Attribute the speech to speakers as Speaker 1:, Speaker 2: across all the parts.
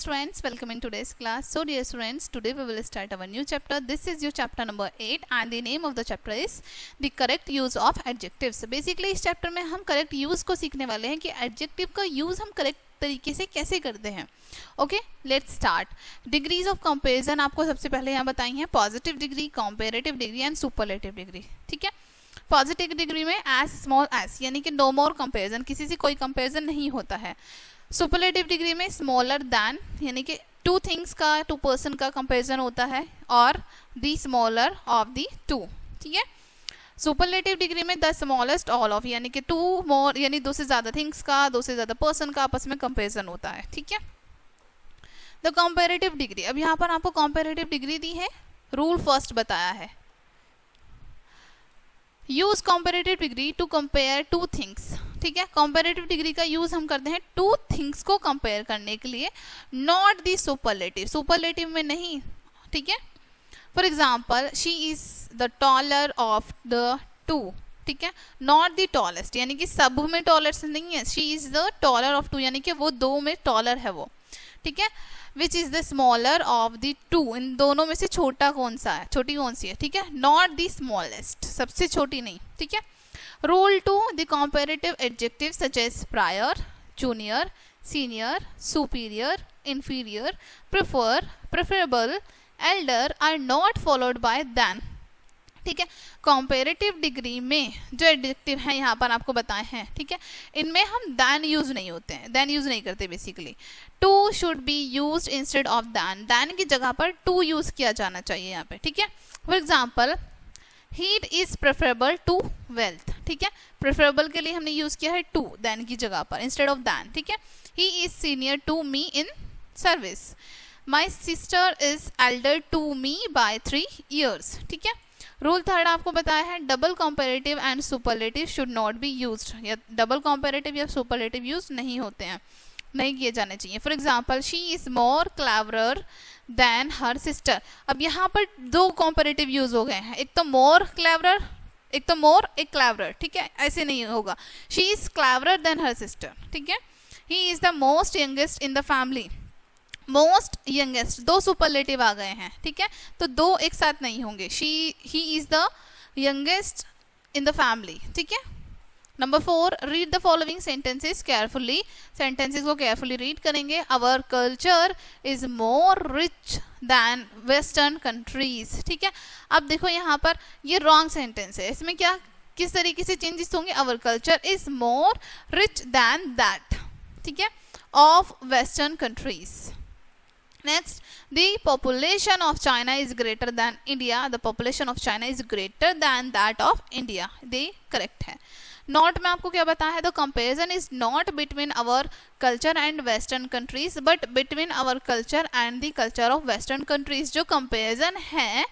Speaker 1: students, welcome in today's class. So dear students, today we will start our new chapter. This is your chapter number 8 and the name of the chapter is the correct use of adjectives. Basically इस chapter में हम correct use को सीखने वाले हैं कि adjective का use हम correct तरीके से कैसे करते हैं. Okay, let's start. Degrees of comparison आपको सबसे पहले यहाँ बताई हैं, positive degree, comparative degree and superlative degree. ठीक है, पॉजिटिव डिग्री में एज स्मॉल एज यानी कि नो मोर कंपेरिजन, किसी से कोई कंपेरिजन नहीं होता है. सुपरलेटिव डिग्री में स्मॉलर दैन यानी कि टू थिंग्स का, टू पर्सन का कंपेरिजन होता है, और the smaller of the to. ठीक है, सुपरलेटिव डिग्री में द स्मॉलेस्ट ऑल ऑफ यानी कि टू मोर यानी दो से ज्यादा थिंग्स का, दो से ज्यादा पर्सन का आपस में कंपेरिजन होता है. ठीक है, द कंपैरेटिव डिग्री, अब यहाँ पर आपको कंपैरेटिव डिग्री दी है, रूल फर्स्ट बताया है. Use comparative degree to compare two things. ठीक है, कंपैरेटिव डिग्री का यूज हम करते हैं टू थिंग्स को कंपेयर करने के लिए, नॉट दी सुपरलेटिव, सुपरलेटिव में नहीं. ठीक है, for example she is the taller of the to. ठीक है, नॉट द टॉलेस्ट यानी कि सब में टॉलेस्ट नहीं है, she is the taller of two यानी कि वो दो में टॉलर है वो. ठीक है, which is the smaller of the two, इन दोनों में से छोटा कौन सा है, छोटी कौन सी है. ठीक है, नॉट द स्मॉलेस्ट, सबसे छोटी नहीं. ठीक है, rule 2, the comparative adjective such as prior, junior, senior, superior, inferior, prefer, preferable, elder are not followed by than. ठीक है, कंपैरेटिव डिग्री में जो एडजेक्टिव है यहाँ पर आपको बताए हैं, ठीक है, इनमें हम देन यूज नहीं होते हैं, देन यूज नहीं करते. Basically to should be used instead of than, than की जगह पर टू यूज किया जाना चाहिए यहाँ पे. ठीक है, for example health is preferable to wealth. ठीक है, प्रेफरेबल के लिए हमने यूज किया है टू, देन की जगह पर इंस्टेड ऑफ देन. ठीक है, he is senior to me in service, my sister is elder to me by 3 years. ठीक है, रूल थर्ड आपको बताया है, double comparative and superlative should not be used, या डबल कंपैरेटिव या सुपरलेटिव यूज नहीं होते हैं, नहीं किए जाने चाहिए. For example she is more cleverer than her sister. अब यहाँ पर दो कंपैरेटिव यूज हो गए हैं, एक तो मोर क्लेवरर, एक तो मोर, एक क्लेवरर. ठीक है, ऐसे नहीं होगा. She is cleverer than her sister. ठीक है, he is the most youngest in the family, most youngest, दो सुपरलेटिव आ गए हैं. ठीक है, तो दो एक साथ नहीं होंगे. He is the youngest in the family. ठीक है, number 4, read the following sentences carefully, sentences को केयरफुली रीड करेंगे. Our culture is more rich than western countries. ठीक है, अब देखो यहाँ पर ये रॉन्ग सेंटेंस है, इसमें क्या किस तरीके से चेंजेस होंगे, our culture is more rich than that. ठीक है, of western countries. Next, the population of China is greater than India. The population of China is greater than that of India. The correct है. Not में आपको क्या बताया है, the comparison is not between our culture and Western countries, but between our culture and the culture of Western countries. जो comparison है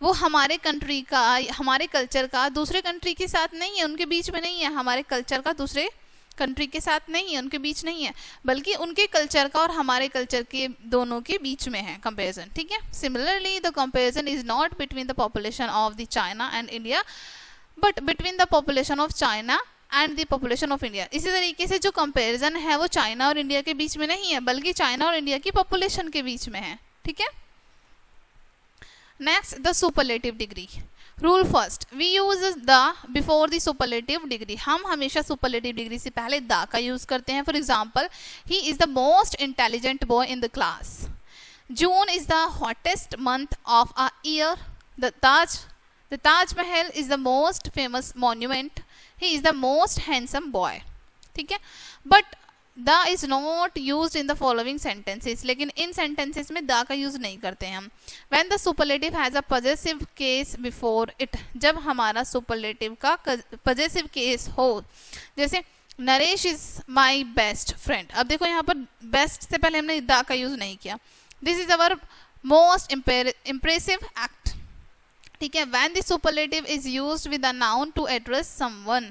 Speaker 1: वो हमारे कंट्री का, हमारे कल्चर का दूसरे कंट्री के साथ नहीं है, उनके बीच में नहीं है, हमारे कल्चर का दूसरे कंट्री के साथ नहीं है, उनके बीच नहीं है, बल्कि उनके कल्चर का और हमारे कल्चर के दोनों के बीच में है कंपैरिजन. ठीक है, similarly the comparison is not between the population of the China and India, but between the population of China and the population of India. इसी तरीके से जो कंपैरिजन है वो चाइना और इंडिया के बीच में नहीं है, बल्कि चाइना और इंडिया की पॉपुलेशन के बीच में है. ठीक है, next, the superlative degree. Rule first, we use the before the superlative degree, हम हमेशा सुपरलेटिव डिग्री से पहले द का यूज करते हैं. For example he is the most intelligent boy in the class, June is the hottest month of a year, the Taj Mahal is the most famous monument, he is the most handsome boy. ठीक है, but the is not use in the following sentences, लेकिन इन sentences में the का use नहीं करते हैं हम. When the superlative has a possessive case before it, जब हमारा सुपरलेटिव का पॉजेसिव केस हो, जैसे Naresh is my best friend. अब देखो यहाँ पर बेस्ट से पहले हमने द का यूज नहीं किया. This is our most impressive act. ठीक है, when the superlative is used with a noun to address someone,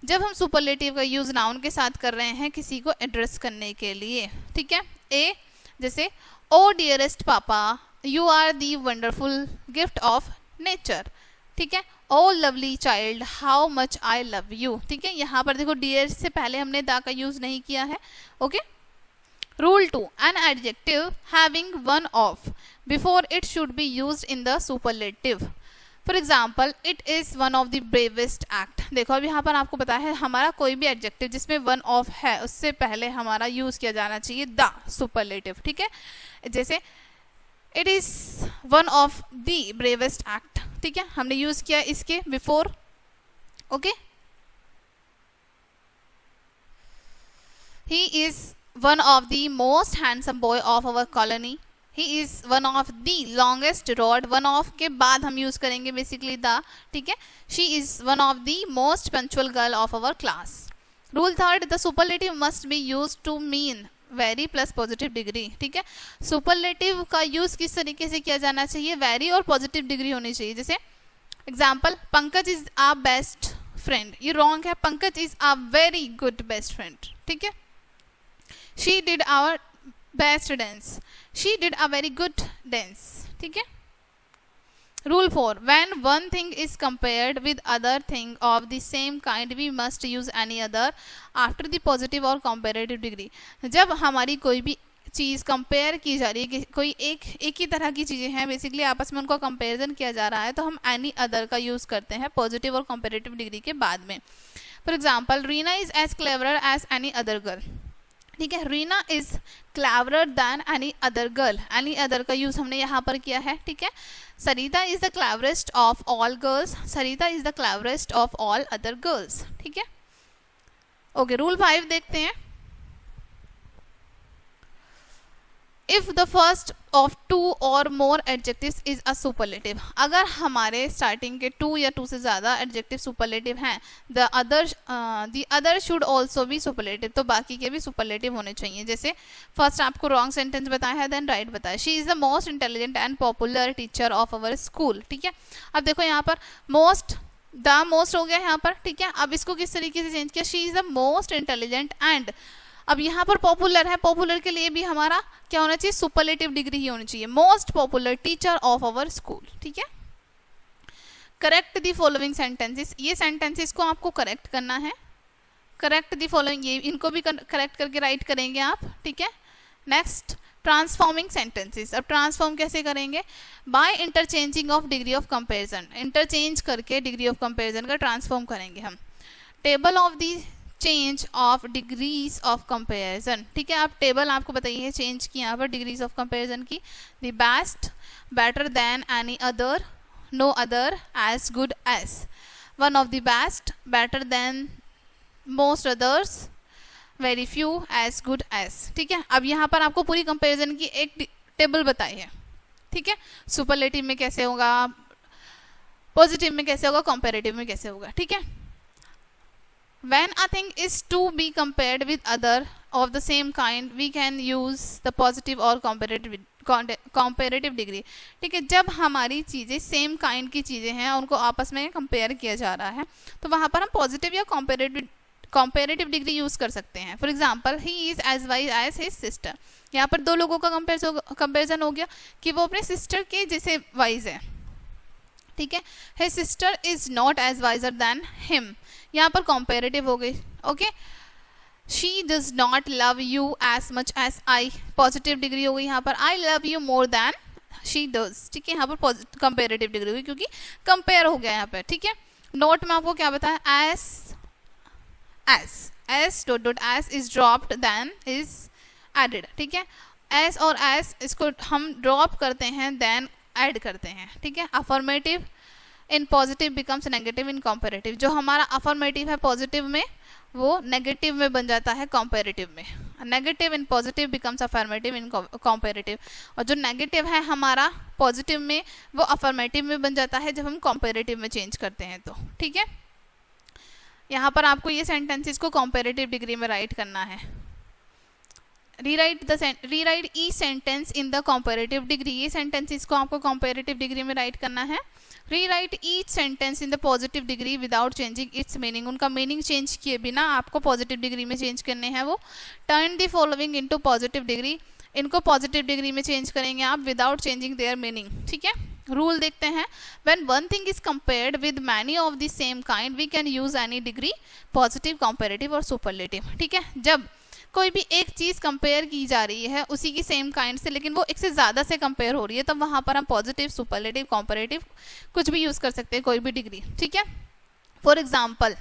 Speaker 1: जब हम सुपरलेटिव का यूज नाउन के साथ कर रहे हैं किसी को एड्रेस करने के लिए. ठीक है, ए जैसे O dearest papa, you are the wonderful gift of nature. ठीक है, O lovely child, how much I love you. ठीक है, यहाँ पर देखो डियर से पहले हमने द का यूज नहीं किया है. Okay, Rule 2. An adjective having one of before it should be used in the superlative. For example, it is one of the bravest act. देखो अब यहाँ पर आपको पता है हमारा कोई भी एडजेक्टिव जिसमें वन ऑफ है उससे पहले हमारा यूज किया जाना चाहिए द सुपरलेटिव. ठीक है, जैसे it is one of the bravest act. ठीक है, हमने यूज किया इसके before. Okay, he is one of the most handsome boy of our colony. He is one of the longest rod. one of के बाद हम यूज करेंगे basically the. ठीक है, she is one of the most punctual girl of our class. Rule 3. The superlative must be used to mean very plus positive degree. ठीक है, superlative का use किस तरीके से किया जाना चाहिए? वेरी और पॉजिटिव डिग्री होनी चाहिए. जैसे example, Pankaj is a best friend. ये रॉन्ग है. Pankaj is a very good best friend. ठीक है, she did our best dance. she did a very good dance. ठीक है. Rule 4. When one thing is compared with other thing of the same kind, we must use any other after the positive or comparative degree. जब हमारी कोई भी चीज़ compare की जा रही है कि कोई एक ही तरह की चीज़ें हैं बेसिकली आपस में उनको कंपेरिजन किया जा रहा है तो हम एनी अदर का यूज़ करते हैं पॉजिटिव और कंपेरेटिव डिग्री के बाद में. For example, Reena is as cleverer as any other girl. ठीक है, Reena is cleverer than any other girl. Any other का यूज हमने यहाँ पर किया है. ठीक है, Sarita is the cleverest of all girls. Sarita is the cleverest of all other girls. ठीक है, ओके. रूल 5 देखते हैं. इफ द फर्स्ट ऑफ 2 और मोर एडजेक्टिव्स इज अ सुपरलेटिव. अगर हमारे स्टार्टिंग के 2 या 2 से ज़्यादा एडजेक्टिव सुपरलेटिव हैं, the other should also be superlative. तो बाकी के भी सुपरलेटिव होने चाहिए. जैसे फर्स्ट आपको रॉन्ग सेंटेंस बताया है, देन राइट बताया. She is the most intelligent and popular teacher of our school. ठीक है, अब देखो यहाँ पर द मोस्ट हो गया यहाँ पर. ठीक है, अब इसको किस तरीके से चेंज किया? She is the most intelligent and अब यहाँ पर पॉपुलर है. पॉपुलर के लिए भी हमारा क्या होना चाहिए? सुपरलेटिव डिग्री ही होनी चाहिए. Most popular teacher of our school. ठीक है, करेक्ट द फॉलोइंग सेंटेंसेस. ये सेंटेंसेस को आपको करेक्ट करना है. करेक्ट द फॉलोइंग, ये इनको भी करेक्ट करके राइट करेंगे आप. ठीक है, नेक्स्ट ट्रांसफॉर्मिंग सेंटेंसेस. अब ट्रांसफॉर्म कैसे करेंगे? By interchanging of degree of comparison. Interchange करके डिग्री ऑफ कंपेरिजन का ट्रांसफॉर्म करेंगे हम. Table of the change of degrees of comparison. ठीक है, आप टेबल आपको बताइए चेंज की यहाँ पर डिग्रीज ऑफ कंपेरिजन की. The best, better than any other, no other, as good as. One of the best, better than most others, very few, as good as. ठीक है, अब यहाँ पर आपको पूरी कंपेरिजन की एक टेबल बताई है. ठीक है, सुपरलेटिव में कैसे होगा, पॉजिटिव में कैसे होगा, कंपेरेटिव में कैसे होगा. ठीक है, when a thing is to be compared with other of the same kind, we can use the positive or comparative degree. ठीक है, जब हमारी चीज़ें सेम काइंड की चीज़ें हैं उनको आपस में कंपेयर किया जा रहा है तो वहाँ पर हम पॉजिटिव या कंपेरेटिव डिग्री यूज़ कर सकते हैं. For example, he is as wise as his sister. यहाँ पर 2 लोगों का कंपेरिजन हो गया कि वो अपने सिस्टर के जैसे वाइज है. ठीक है, his sister is not as wiser than him. यहाँ पर कंपेरेटिव हो गई. Okay, she does not love you as much as I. Positive degree हो गई यहाँ पर. I love you more than she does. ठीक है, यहाँ पर कंपेरेटिव डिग्री हुई क्योंकि कंपेयर हो गया यहाँ पर. ठीक है, नोट में आपको क्या बताया? S dot dot S is dropped then is added. ठीक है, एस और एस इसको हम ड्रॉप करते हैं देन ऐड करते हैं. ठीक है, affirmative in positive becomes negative in comparative. जो हमारा अफर्मेटिव है पॉजिटिव में वो नेगेटिव में बन जाता है कंपेरेटिव में. Negative in positive becomes affirmative in comparative. और जो नेगेटिव है हमारा पॉजिटिव में वो अफर्मेटिव में बन जाता है जब हम कंपेरेटिव में चेंज करते हैं तो. ठीक है, यहाँ पर आपको ये सेंटेंसेस को कंपेरेटिव डिग्री में राइट करना है. Rewrite each sentence in the comparative degree. ये सेंटेंसेस को आपको कंपेरेटिव डिग्री में राइट करना है. Rewrite each sentence in the positive degree without changing it's meaning. उनका मीनिंग चेंज किए बिना आपको पॉजिटिव डिग्री में चेंज करने हैं वो. Turn the following into positive degree. इनको पॉजिटिव डिग्री में चेंज करेंगे आप विदाउट चेंजिंग देयर मीनिंग. ठीक है, रूल देखते हैं. When one thing is compared with many of the same kind we can use any degree, positive, comparative और superlative. ठीक है, जब कोई भी एक चीज़ कंपेयर की जा रही है उसी की सेम काइंड से, लेकिन वो एक से ज़्यादा से कंपेयर हो रही है, तब वहाँ पर हम पॉजिटिव, सुपरलेटिव, कंपैरेटिव कुछ भी यूज़ कर सकते हैं, कोई भी डिग्री, ठीक है। For example,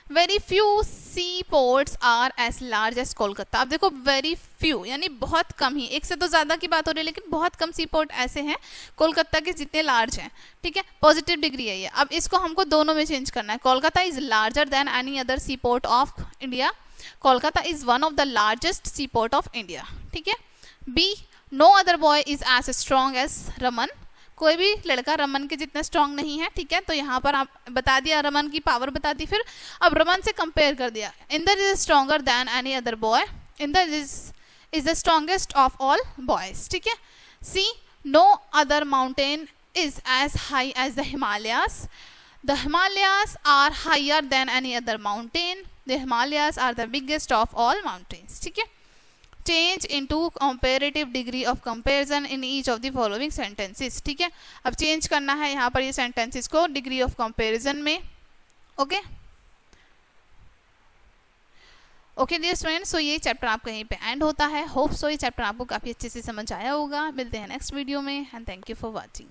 Speaker 1: very few sea ports are as large as Kolkata. अब देखो वेरी फ्यू यानी बहुत कम ही, एक से तो ज़्यादा की बात हो रही है, लेकिन बहुत कम सी पोर्ट ऐसे हैं कोलकाता के जितने लार्ज हैं, ठीक है। पॉजिटिव डिग्री है ये। अब इसको हमको दोनों में चेंज करना है। Kolkata is larger than any other sea port of India. Kolkata is one of the largest sea port of India, ठीक है। B, no other boy is as strong as Raman. कोई भी लड़का रमन के जितना स्ट्रांग नहीं है, ठीक है। तो यहाँ पर आप बता दिया, रमन की पावर बता दी, फिर अब रमन से कंपेयर कर दिया। Inder is stronger than any other boy. Inder is the strongest of all boys, ठीक है। C, no other mountain is as high as the Himalayas. The Himalayas are higher than any other mountain. The Himalayas are the biggest of all mountains, ठीक है। Change into comparative degree of comparison in each of the following sentences, ठीक है। अब change करना है यहाँ पर ये सेंटेंसेस को डिग्री ऑफ कंपेरिजन में, ओके। ओके डियर स्टूडेंट्स, सो ये चैप्टर आपका यहीं पे एंड होता है। होप सो ये चैप्टर आपको काफ़ी अच्छे से समझ आया होगा। मिलते हैं नेक्स्ट वीडियो में and thank you for watching.